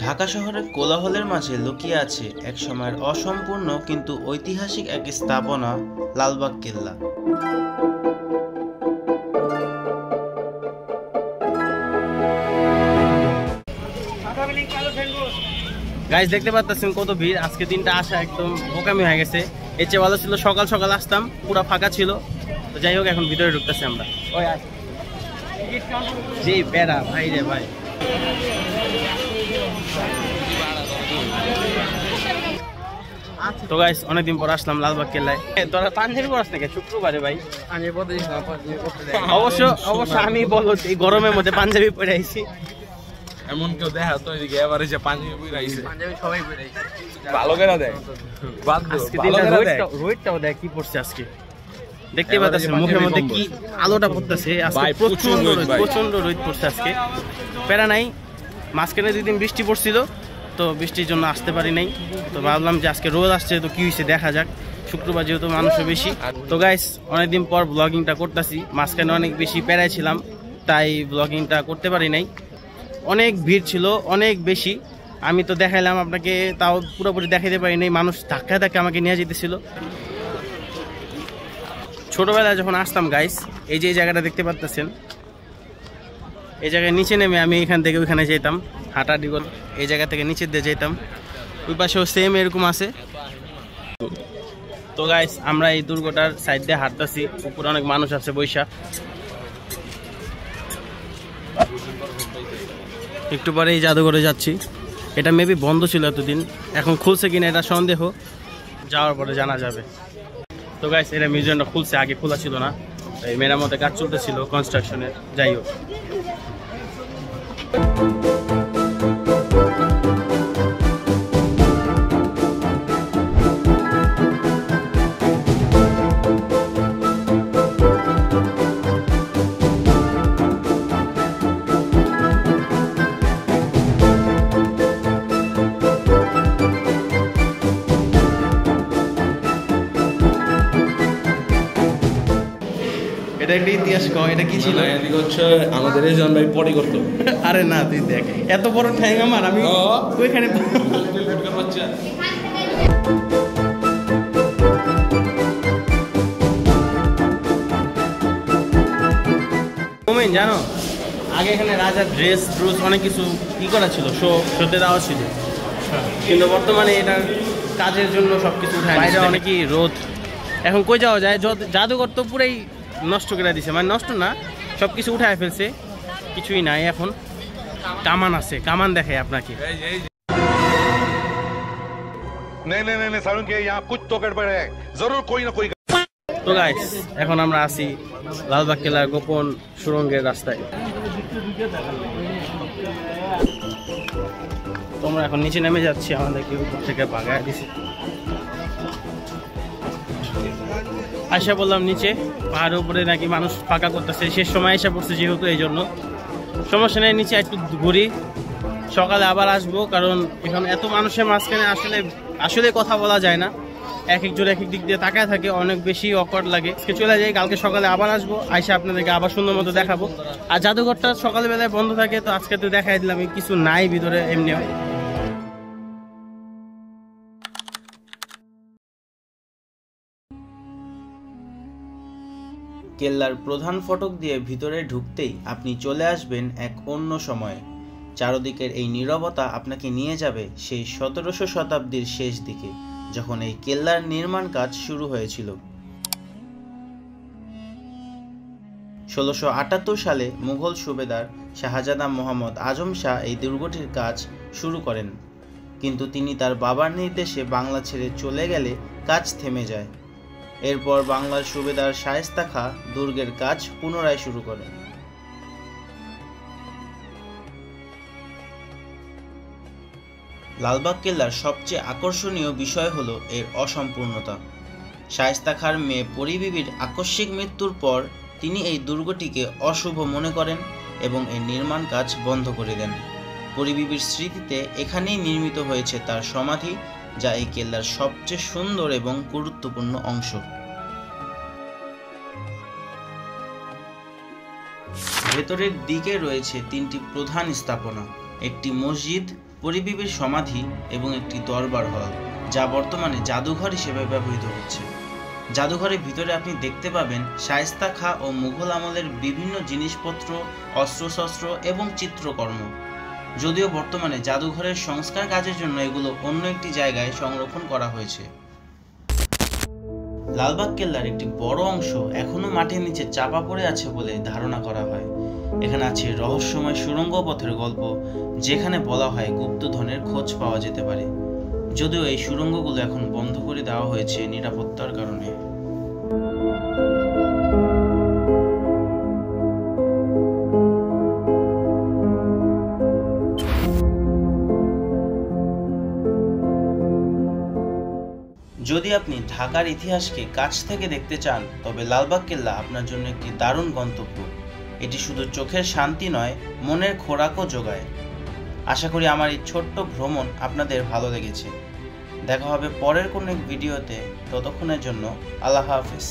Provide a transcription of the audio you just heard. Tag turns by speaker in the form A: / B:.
A: ঢাকা শহরের কোলাহলের মাঝে লুকিয়ে আছে এক সময়ের অসম্পূর্ণ কিন্তু ঐতিহাসিক এক স্থাপনা, লালবাগ কেল্লা। গাইস দেখতে পাচ্ছেন কত ভিড়, আজকে দিনটা আসা একদম বোকামি হয়ে গেছে। এর চেয়ে ভালো ছিল সকাল সকাল আসতাম, পুরো ফাঁকা ছিল। তো যাই হোক, এখন ভিতরে ঢুকতেছি আমরা। জি বেড়া ভাই রে ভাই। তো গাইস অনেকদিন পর আসলাম লালবাগ কেল্লায়। তোরা পাঞ্জাবি পরাস নাকি শুক্রবারে ভাই? অবশ্য আমি বলো এই গরমের মধ্যে পাঞ্জাবি পরে আইছি।
B: এমন কেউ দেখা তো এদিকে এবারে যে পাঞ্জাবি পরে আইছে,
C: পাঞ্জাবি সবাই পরে আইছে,
B: ভালো করে দেয়।
A: আজকে দিনটা রোদটাও দেয় কি পড়ছে আজকে, দেখতে পাচ্ছেন মুখের মধ্যে কি আলোটা পড়তেছে। আজকে প্রচন্ড রোদ পড়ছে আজকে। প্যারা নাই, মাঝখানে 2 দিন বৃষ্টি পড়ছিল, তো বৃষ্টির জন্য আসতে পারি নাই। তো ভাবলাম যে আজকে রোদ আসছে, তো কি হয়েছে দেখা যাক। শুক্রবার যেহেতু মানুষও বেশি। তো গাইস অনেকদিন পর ব্লগিংটা করতেছি, মাঝখানে অনেক বেশি প্যারায় ছিলাম, তাই ব্লগিংটা করতে পারি নাই। অনেক ভিড় ছিল, অনেক বেশি। আমি তো দেখাইলাম আপনাকে, তাও পুরোপুরি দেখাইতে পারি নাই। মানুষ ধাক্কায় ধাক্কা আমাকে নিয়ে যেতেছিল। ছোটবেলায় যখন আসতাম গাইস, এই যে এই জায়গাটা দেখতে পাচ্ছেন, এই জায়গায় নিচে নেমে আমি এখান থেকে ওইখানে যেতাম, হাঁটা ডিগল এই জায়গা থেকে নিচে দিয়ে যেতাম। ওই পাশেও সেম এরকম আছে। তো গাইস আমরা এই দুর্গটার সাইড দিয়ে হাঁটতেছি, উপরে অনেক মানুষ আছে বৈশা। একটু পরে এই জাদুঘরে যাচ্ছি। এটা মেবি বন্ধ ছিল এতদিন, এখন খুলছে কিনা এটা সন্দেহ, যাওয়ার পরে জানা যাবে। তো গাইস এটা মিউজিয়ামটা খুলছে, আগে খোলা ছিল না, এই মেরামতে কাজ চলতেছিল কনস্ট্রাকশনের। যাই হোক, এটা একটা ইতিহাস কও, এটা কি ছিল?
B: এদিকে হচ্ছে আমাদের এই জন ভাই পড়ি করতো।
A: আরে না, তুই দেখ এত বড় ঠ্যাং আমার, আমি ওইখানে জানো আগে এখানে রাজার ড্রেস অনেক কিছু ই করা ছিল, শোতে দেওয়া ছিল, কিন্তু বর্তমানে এটার কাজের জন্য সবকিছু উঠায় বাইরে অনেকই রোদ। এখন কই যাওয়া যায়? জাদুঘর তো পুরাই নষ্ট করে দিছে, মানে নষ্ট না, সব কিছু উঠায় ফেলছে, কিছুই নাই এখন। কামান আছে, কামান দেখাই আপনাকে। তো গাইস এখন আমরা আছি লালবাগ কেল্লার গোপন সুড়ঙ্গের রাস্তায়। তোমরা এখন নিচে নেমে যাচ্ছি, আমাদেরকে উপর থেকে ভাগায় দিছে। আশা বললাম নিচে পাহাড়ের উপরে নাকি মানুষ ফাঁকা করতেছে, শেষ সময় এসে পড়ছে যেহেতু, এই জন্য সমস্যা নেই, নিচে একটু ঘুরি, সকালে আবার আসবো। কারণ এখন এত মানুষের মাঝখানে আসলে কথা বলা যায় না, এক একজন এক এক দিক দিয়ে তাকায় থাকে, অনেক বেশি অকওয়ার্ড লাগে। আজকে চলে যাই, কালকে সকালে আবার আসবো, আইসা আপনাদেরকে আবার সুন্দর মতো দেখাবো। আর জাদুঘরটা সকালবেলায় বন্ধ থাকে, তো আজকে তো দেখাই দিলাম, কিছু নাই ভিতরে এমনিও। কেল্লার প্রধান ফটক দিয়ে ভিতরে ঢুকতেই আপনি চলে আসবেন এক অন্য সময়ে। চারদিকের এই নীরবতা আপনাকে নিয়ে যাবে সেই 1700 শতাব্দীর শেষ দিকে, যখন এই কেল্লার নির্মাণ কাজ শুরু হয়েছিল। 1678 সালে মুঘল সুবেদার শাহজাদা মোহাম্মদ আজম শাহ এই দুর্গটির কাজ শুরু করেন, কিন্তু তিনি তার বাবার নির্দেশে বাংলা ছেড়ে চলে গেলে কাজ থেমে যায়। এরপর বাংলার সুবেদার শায়েস্তা খাঁ দুর্গের কাজ পুনরায় শুরু করেন। লালবাগ কেল্লার সবচেয়ে আকর্ষণীয় বিষয় হলো এর অসম্পূর্ণতা। শায়েস্তা খাঁর মেয়ে পরী বিবির আকস্মিক মৃত্যুর পর তিনি এই দুর্গটিকে অশুভ মনে করেন এবং এর নির্মাণ কাজ বন্ধ করে দেন। পরী বিবির স্মৃতিতে এখানেই নির্মিত হয়েছে তার সমাধি, যা এই কেল্লার সবচেয়ে সুন্দর এবং গুরুত্বপূর্ণ অংশ।
C: ভেতরের দিকে রয়েছে 3টি প্রধান স্থাপনা, একটি মসজিদ, পরিবীবের সমাধি এবং একটি দরবার হল, যা বর্তমানে জাদুঘর হিসেবে ব্যবহৃত হচ্ছে। জাদুঘরের ভিতরে আপনি দেখতে পাবেন শায়েস্তা খাঁ ও মুঘল আমলের বিভিন্ন জিনিসপত্র, অস্ত্রশস্ত্র এবং চিত্রকর্ম। যদিও বর্তমানে জাদুঘরের সংস্কার কাজের জন্য এগুলো অন্য একটি জায়গায় সংরক্ষণ করা হয়েছে। লালবাগ কেল্লার একটি বড় অংশ এখনও মাটির নিচে চাপা পড়ে আছে বলে ধারণা করা হয়। এখানে আছে রহস্যময় সুড়ঙ্গ পথের গল্প, যেখানে বলা হয় গুপ্তধনের খোঁজ পাওয়া যেতে পারে। যদিও এই সুড়ঙ্গগুলো এখন বন্ধ করে দেওয়া হয়েছে নিরাপত্তার কারণে। যদি আপনি ঢাকার ইতিহাসকে কাছ থেকে দেখতে চান, তবে লালবাগ কেল্লা আপনার জন্য একটি দারুণ গন্তব্য। এটি শুধু চোখের শান্তি নয়, মনের খোরাকও যোগায়। আশা করি আমার এই ছোট্ট ভ্রমণ আপনাদের ভালো লেগেছে। দেখা হবে পরের কোনো এক ভিডিওতে। ততক্ষণের জন্য আল্লাহ হাফেজ।